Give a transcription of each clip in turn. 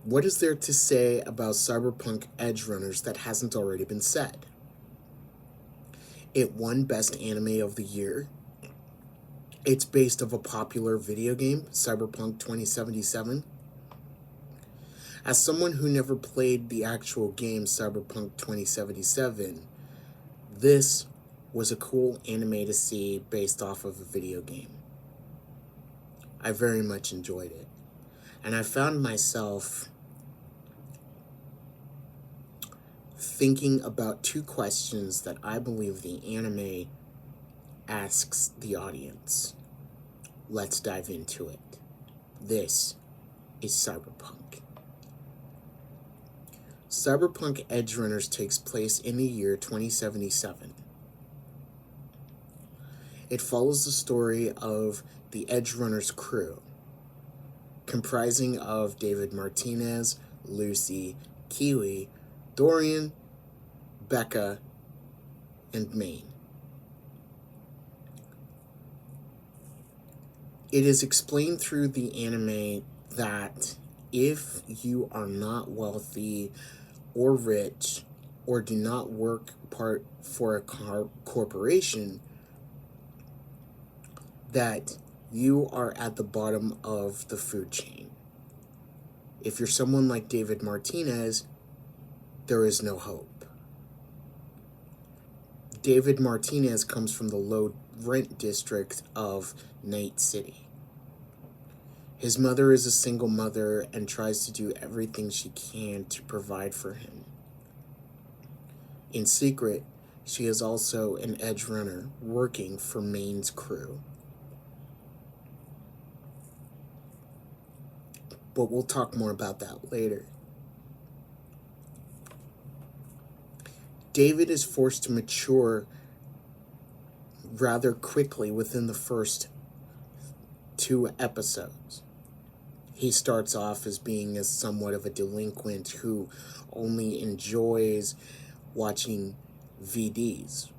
What is there to say about Cyberpunk Edge Runners that hasn't already been said? It won Best Anime of the Year. It's based off a popular video game, Cyberpunk 2077. As someone who never played the actual game Cyberpunk 2077, this was a cool anime to see based off of a video game. I very much enjoyed it. And I found myself thinking about two questions that I believe the anime asks the audience. Let's dive into it. This is Cyberpunk. Cyberpunk Edge Runners takes place in the year 2077. It follows the story of the Edge Runners crew, comprising of David Martinez, Lucy, Kiwi, Dorian, Becca, and Maine. It is explained through the anime that if you are not wealthy or rich or do not work part for a corporation, that you are at the bottom of the food chain. If you're someone like David Martinez, there is no hope. David Martinez comes from the low rent district of Night City. His mother is a single mother and tries to do everything she can to provide for him. In secret, she is also an edge runner working for Maine's crew. But we'll talk more about that later. David is forced to mature rather quickly within the first 2 episodes. He starts off as being somewhat of a delinquent who only enjoys watching VDs,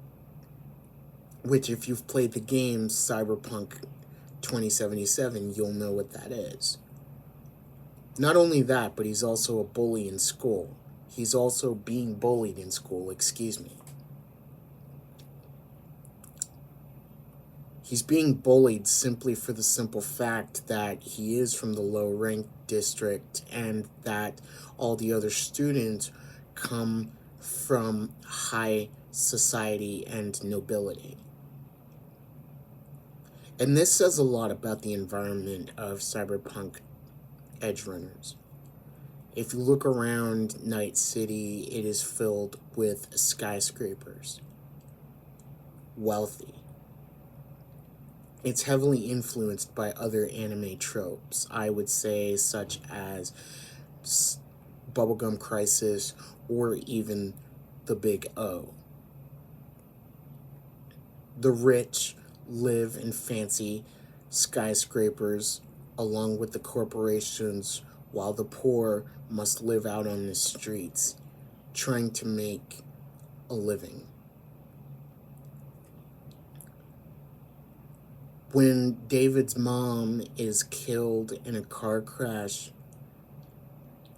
which if you've played the game Cyberpunk 2077, you'll know what that is. Not only that, but he's also a bully in school. He's also being bullied in school, excuse me. He's being bullied simply for the simple fact that he is from the low rank district and that all the other students come from high society and nobility. And this says a lot about the environment of Cyberpunk Edge Runners. If you look around Night City, it is filled with skyscrapers. Wealthy. It's heavily influenced by other anime tropes, I would say, such as Bubblegum Crisis or even The Big O. The rich live in fancy skyscrapers along with the corporations, while the poor must live out on the streets trying to make a living. When David's mom is killed in a car crash,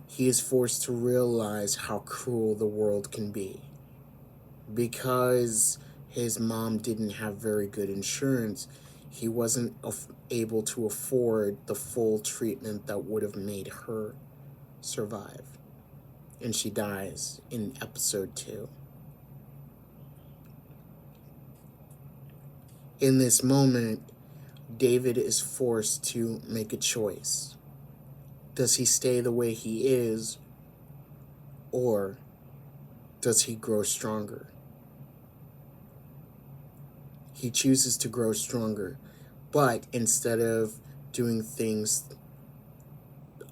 he is forced to realize how cruel the world can be. Because his mom didn't have very good insurance, he wasn't able to afford the full treatment that would have made her survive. And she dies in episode 2. In this moment, David is forced to make a choice. Does he stay the way he is, or does he grow stronger? He chooses to grow stronger, but instead of doing things,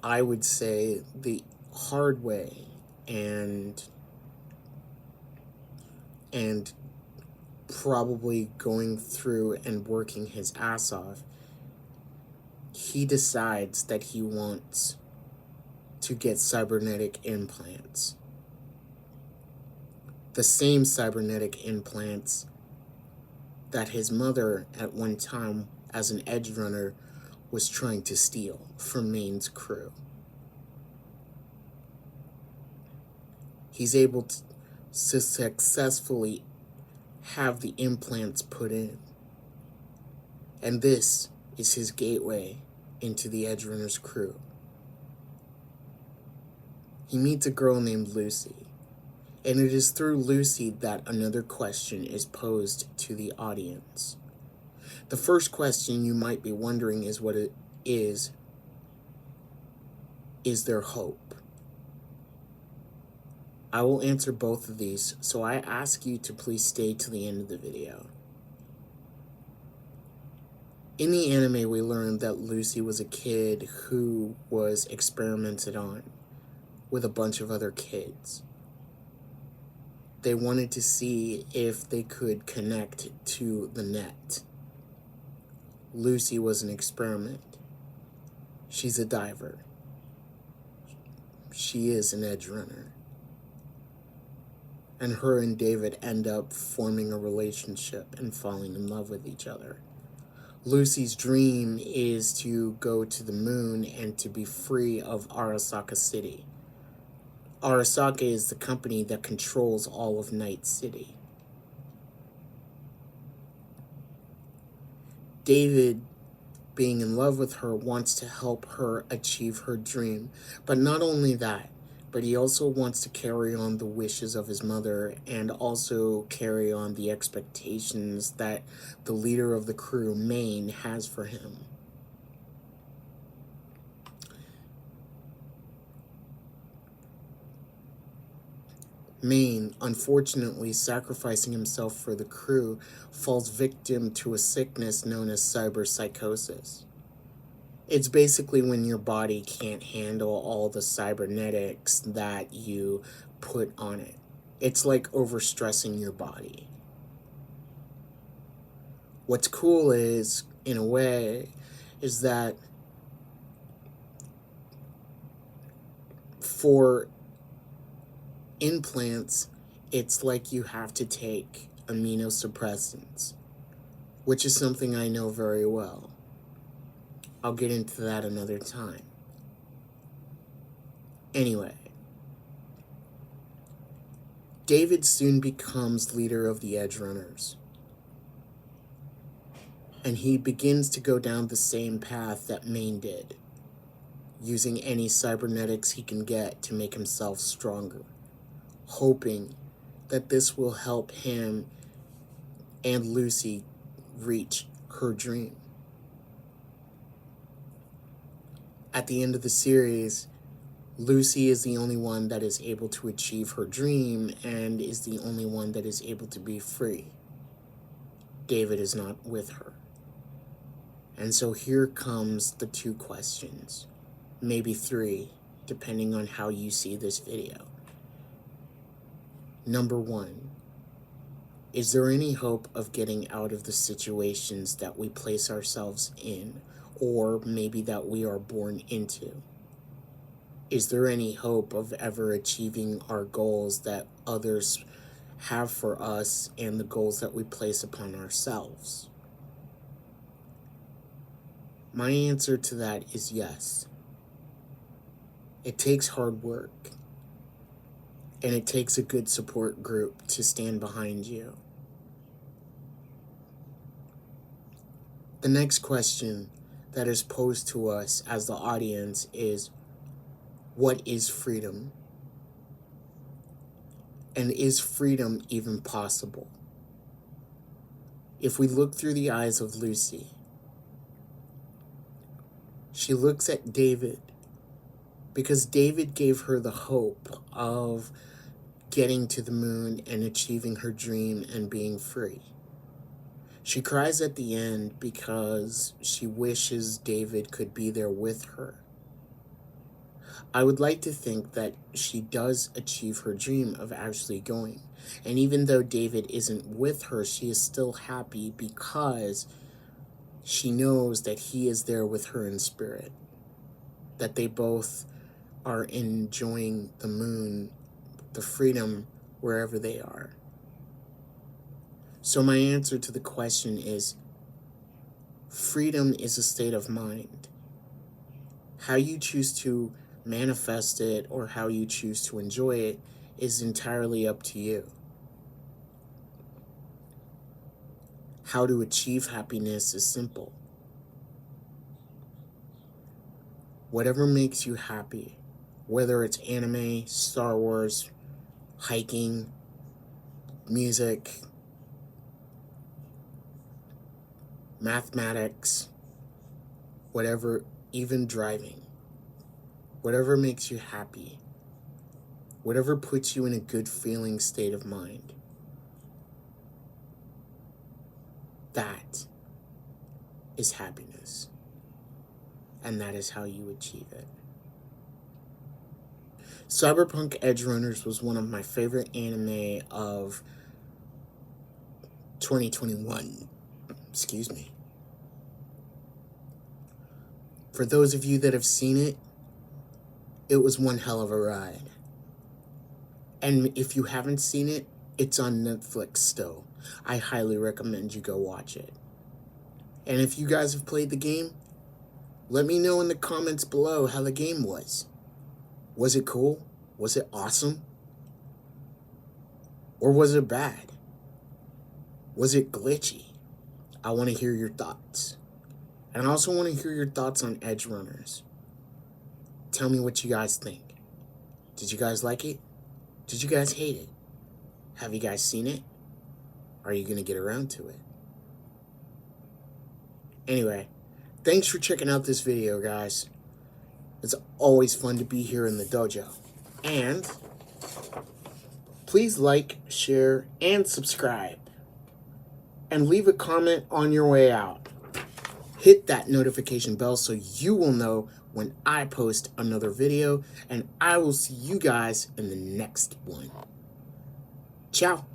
I would say, the hard way and probably going through and working his ass off, he decides that he wants to get cybernetic implants. The same cybernetic implants that his mother at one time as an edge runner was trying to steal from Maine's crew. he's able to successfully have the implants put in. And this is his gateway into the Edge Runners crew. He meets a girl named Lucy, and it is through Lucy that another question is posed to the audience. The first question you might be wondering is what it is there hope? I will answer both of these, so I ask you to please stay to the end of the video. In the anime, we learned that Lucy was a kid who was experimented on with a bunch of other kids. They wanted to see if they could connect to the net. Lucy was an experiment. She's a diver. She is an edge runner. And her and David end up forming a relationship and falling in love with each other. Lucy's dream is to go to the moon and to be free of Arasaka City. Arasaka is the company that controls all of Night City. David, being in love with her, wants to help her achieve her dream. But not only that, but he also wants to carry on the wishes of his mother and also carry on the expectations that the leader of the crew, Maine, has for him. Maine, unfortunately sacrificing himself for the crew, falls victim to a sickness known as cyberpsychosis. It's basically when your body can't handle all the cybernetics that you put on it. It's like overstressing your body. What's cool is, in a way, is that for implants, it's like you have to take immunosuppressants, which is something I know very well. I'll get into that another time. Anyway, David soon becomes leader of the Edge Runners. And he begins to go down the same path that Maine did, using any cybernetics he can get to make himself stronger, hoping that this will help him and Lucy reach her dream. At the end of the series, Lucy is the only one that is able to achieve her dream and is the only one that is able to be free. David is not with her. And so here comes the two questions, maybe three, depending on how you see this video. Number one, is there any hope of getting out of the situations that we place ourselves in, or maybe that we are born into? Is there any hope of ever achieving our goals that others have for us and the goals that we place upon ourselves? My answer to that is yes. It takes hard work, and it takes a good support group to stand behind you. The next question that is posed to us as the audience is, what is freedom? And is freedom even possible? If we look through the eyes of Lucy, she looks at David because David gave her the hope of getting to the moon and achieving her dream and being free. She cries at the end because she wishes David could be there with her. I would like to think that she does achieve her dream of actually going. And even though David isn't with her, she is still happy because she knows that he is there with her in spirit. That they both are enjoying the moon, the freedom, wherever they are. So my answer to the question is, freedom is a state of mind. How you choose to manifest it or how you choose to enjoy it is entirely up to you. How to achieve happiness is simple. Whatever makes you happy, whether it's anime, Star Wars, hiking, music, mathematics, whatever, even driving, whatever makes you happy, whatever puts you in a good feeling state of mind, that is happiness. And that is how you achieve it. Cyberpunk Edgerunners was one of my favorite anime of 2021. Excuse me. For those of you that have seen it, it was one hell of a ride. And if you haven't seen it, it's on Netflix still. I highly recommend you go watch it. And if you guys have played the game, let me know in the comments below how the game was. Was it cool? Was it awesome? Or was it bad? Was it glitchy? I want to hear your thoughts. And I also want to hear your thoughts on Edgerunners. Tell me what you guys think. Did you guys like it? Did you guys hate it? Have you guys seen it? Are you going to get around to it? Anyway, thanks for checking out this video, guys. It's always fun to be here in the dojo. And please like, share, and subscribe. And leave a comment on your way out. Hit that notification bell so you will know when I post another video. And I will see you guys in the next one. Ciao.